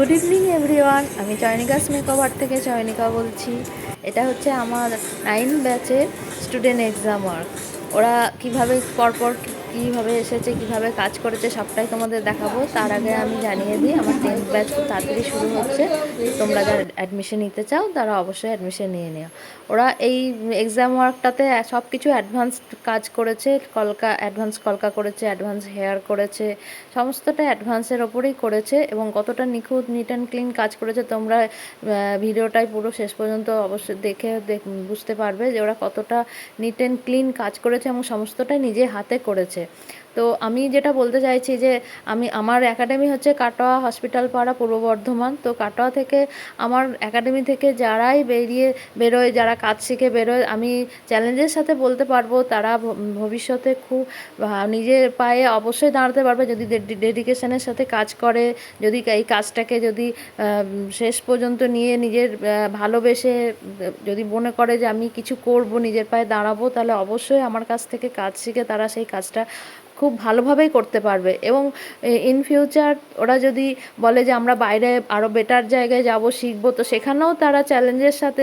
Good evening everyone, আমি চয়নিকাস makeover থেকে চয়নিকা বলছি। এটা হচ্ছে আমার 9 ব্যাচের স্টুডেন্ট এক্সাম ওয়ার্ক। ওরা কীভাবে পরপর কীভাবে এসেছে, কীভাবে কাজ করেছে সবটাই তোমাদের দেখাবো। তার আগে আমি জানিয়ে দিই আমার 10th ব্যাচ খুব তাড়াতাড়ি শুরু হচ্ছে। তোমরা যারা অ্যাডমিশন নিতে চাও তারা অবশ্যই অ্যাডমিশন নিয়ে নিও। ওরা এই এক্সাম ওয়ার্কটাতে সব কিছু অ্যাডভান্স কাজ করেছে। অ্যাডভান্স কলকা করেছে, অ্যাডভান্স হেয়ার করেছে, সমস্তটা অ্যাডভান্সের ওপরেই করেছে। এবং কতটা নিখুঁত, নিট অ্যান্ড ক্লিন কাজ করেছে তোমরা ভিডিওটাই পুরো শেষ পর্যন্ত অবশ্যই দেখে বুঝতে পারবে যে ওরা কতটা নিট অ্যান্ড ক্লিন কাজ করেছে এবং সমস্তটাই নিজে হাতে করেছে। তো আমি যেটা বলতে চাইছি যে আমার একাডেমি হচ্ছে কাটোয়া হসপিটাল পাড়া, পূর্ব বর্ধমান। তো কাটোয়া থেকে আমার একাডেমি থেকে যারাই বেরোয়, যারা কাজ শিখে বেরোয়, আমি চ্যালেঞ্জের সাথে বলতে পারবো তারা ভবিষ্যতে খুব নিজের পায়ে অবশ্যই দাঁড়াতে পারবে যদি ডেডিকেশনের সাথে কাজ করে, যদি এই কাজটাকে যদি শেষ পর্যন্ত নিয়ে নিজের ভালোবেসে যদি মনে করে যে আমি কিছু করব, নিজের পায়ে দাঁড়াবো, তাহলে অবশ্যই আমার কাছ থেকে কাজ শিখে তারা সেই কাজটা খুব ভালোভাবেই করতে পারবে। এবং ইন ফিউচার ওরা যদি বলে যে আমরা বাইরে আরও বেটার জায়গায় যাব, শিখবো, তো সেখানেও তারা চ্যালেঞ্জের সাথে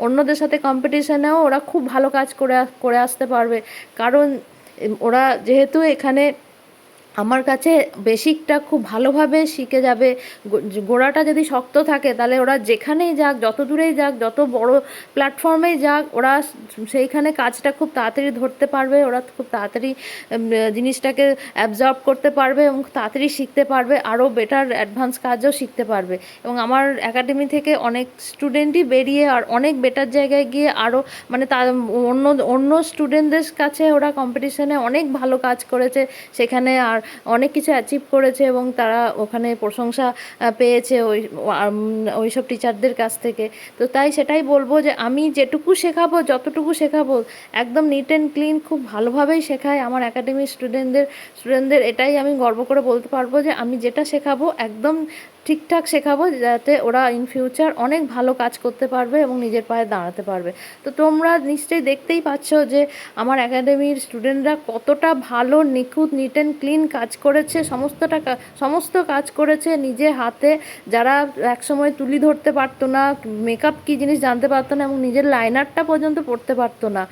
অন্যদের সাথে কম্পিটিশানেও ওরা খুব ভালো কাজ করে আসতে পারবে। কারণ ওরা যেহেতু এখানে আমার কাছে বেসিকটা খুব ভালোভাবে শিখে যাবে। গোড়াটা যদি শক্ত থাকে তাহলে ওরা যেখানেই যাক, যত দূরেই যাক, যত বড় প্ল্যাটফর্মেই যাক, ওরা সেইখানে কাজটা খুব তাড়াতাড়ি ধরতে পারবে। ওরা খুব তাড়াতাড়ি জিনিসটাকে অ্যাবজর্ব করতে পারবে এবং তাড়াতাড়ি শিখতে পারবে, আরও বেটার অ্যাডভান্স কাজও শিখতে পারবে। এবং আমার একাডেমি থেকে অনেক স্টুডেন্টই বেরিয়ে আর অনেক বেটার জায়গায় গিয়ে আরও মানে তার অন্য স্টুডেন্টদের কাছে ওরা কম্পিটিশানে অনেক ভালো কাজ করেছে, সেখানে আর অনেক কিছু অ্যাচিভ করেছে এবং তারা ওখানে প্রশংসা পেয়েছে ওই সব টিচারদের কাছ থেকে। তো তাই সেটাই বলবো যে আমি যেটুকু শেখাবো, যতটুকু শেখাবো, একদম নিট অ্যান্ড ক্লিন খুব ভালোভাবেই শেখাই আমার একাডেমির স্টুডেন্টদের। এটাই আমি গর্ব করে বলতে পারবো যে আমি যেটা শেখাবো একদম ঠিকঠাক শেখাবো, যাতে ওরা ইন ফিউচার অনেক ভালো কাজ করতে পারবে এবং নিজের পায়ে দাঁড়াতে পারবে। তো তোমরা নিশ্চয়ই দেখতেই পাচ্ছ যে আমার একাডেমির স্টুডেন্টরা কতটা ভালো, নিখুঁত, নিট অ্যান্ড ক্লিন কাজ করেছে। সমস্ত কাজ করেছে নিজে হাতে। যারা একসময় তুলি ধরতে পারতো না, মেকআপ কী জিনিস জানতে পারতো না এবং নিজের লাইনারটা পর্যন্ত পড়তে পারতো না,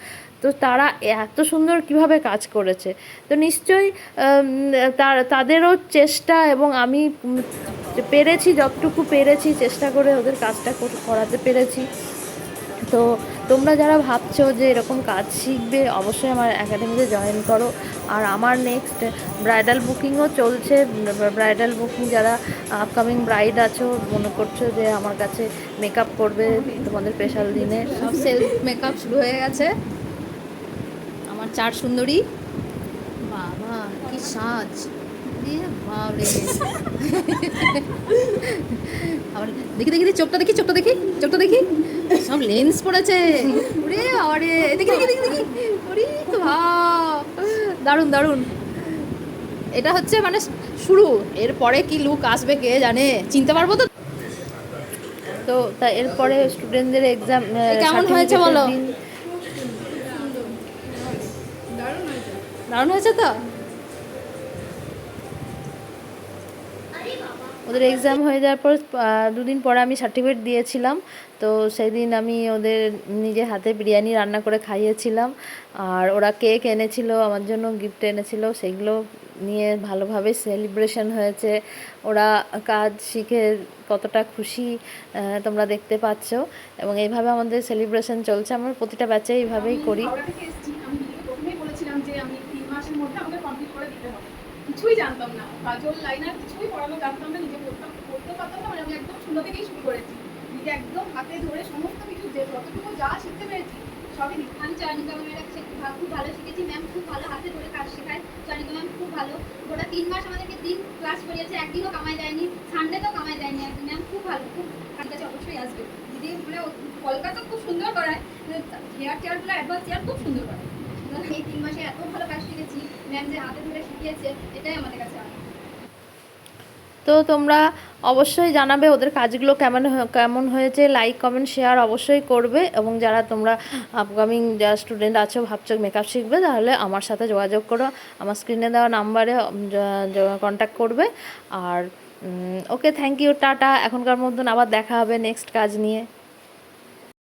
তো তারা এত সুন্দর কিভাবে কাজ করেছে। তো নিশ্চয়ই তাদেরও চেষ্টা, এবং আমি পেরেছি, যতটুকু পেরেছি চেষ্টা করে ওদের কাজটা করাতে পেরেছি। তো তোমরা যারা ভাবছো যে এরকম কাজ শিখবে, অবশ্যই আমার একাডেমিতে জয়েন করো। আর আমার নেক্সট ব্রাইডাল বুকিংও চলছে। ব্রাইডাল বুকিং যারা আপকামিং ব্রাইড আছো, মনে করছো যে আমার কাছে মেকআপ করবে তোমাদের স্পেশাল দিনে, সব সেলফ মেকআপ শুরু হয়ে গেছে। আমার চার সুন্দরী, বাবা কি সাজ, বাবরে। আবার দেখি দেখি চোখটা দেখি, চোখটা দেখি, সব লেন্স পড়েছে। ওরে আরে দেখি দেখি দেখি দেখি, ওরে তো দারুণ দারুণ। এটা হচ্ছে মানে শুরু, এরপরে কি লুক আসবে কে জানে, চিনতে পারবো তো। তো তা এরপরে স্টুডেন্টদের এক্সাম কেমন হয়েছে বলো? দারুণ হয়েছে তো। ওদের এক্সাম হয়ে যাওয়ার পর দুদিন পরে আমি সার্টিফিকেট দিয়েছিলাম। তো সেই দিন আমি ওদের নিজে হাতে বিরিয়ানি রান্না করে খাইয়েছিলাম। আর ওরা কেক এনেছিল আমার জন্য, গিফট এনেছিল, সেগুলো নিয়ে ভালোভাবে সেলিব্রেশন হয়েছে। ওরা কাজ শিখে কতটা খুশি তোমরা দেখতে পাচ্ছ। এবং এইভাবে আমাদের সেলিব্রেশন চলছে, আমরা প্রতিটা ব্যাচে এইভাবেই করি। কিছুই জানতাম না, কাজল লাইনার কিছুই পড়ানো জানতাম না, নিজে পড়তে পারতাম না। মানে আমি একদম ছোট থেকেই শুরু করেছি, নিজে একদম হাতে ধরে সমস্ত কিছু যতটুকু যা শিখতে পেরেছি সবই। আমি চয়নিকা ম্যামের কাছে খুব ভালো শিখেছি। ম্যাম খুব ভালো হাতে ধরে কাজ শেখায়। চয়নিকা ম্যাম খুব ভালো। ওরা 3 মাস আমাদেরকে 3 ক্লাস করিয়েছে, একদিনও কামাই দেয়নি, সানডেতেও কামাই দেয়নি। একদিন ম্যাম খুব ভালো, খুব কার কাছে অবশ্যই আসবে। দিদি মানে কলকাতা খুব সুন্দর করায়, হেয়ার চেয়ারগুলো অ্যাডভান্স চেয়ার খুব সুন্দর করায়। এই 3 মাসে এত ভালো কাজ শিখেছি, ম্যাম যে হাতে ধরে শিখিয়েছে, এটাই আমাদের কাছে আনন্দ। তো তোমরা অবশ্যই জানাবে ওদের কাজগুলো কেমন হয়েছে, লাইক কমেন্ট শেয়ার অবশ্যই করবে। এবং যারা তোমরা আপকামিং যারা স্টুডেন্ট আছো, ভাবছো মেকআপ শিখবে, তাহলে আমার সাথে যোগাযোগ করো, আমার স্ক্রিনে দেওয়া নাম্বারে কন্ট্যাক্ট করবে। আর ওকে, থ্যাংক ইউ, টাটা। এখনকার মতন আবার দেখা হবে নেক্সট কাজ নিয়ে।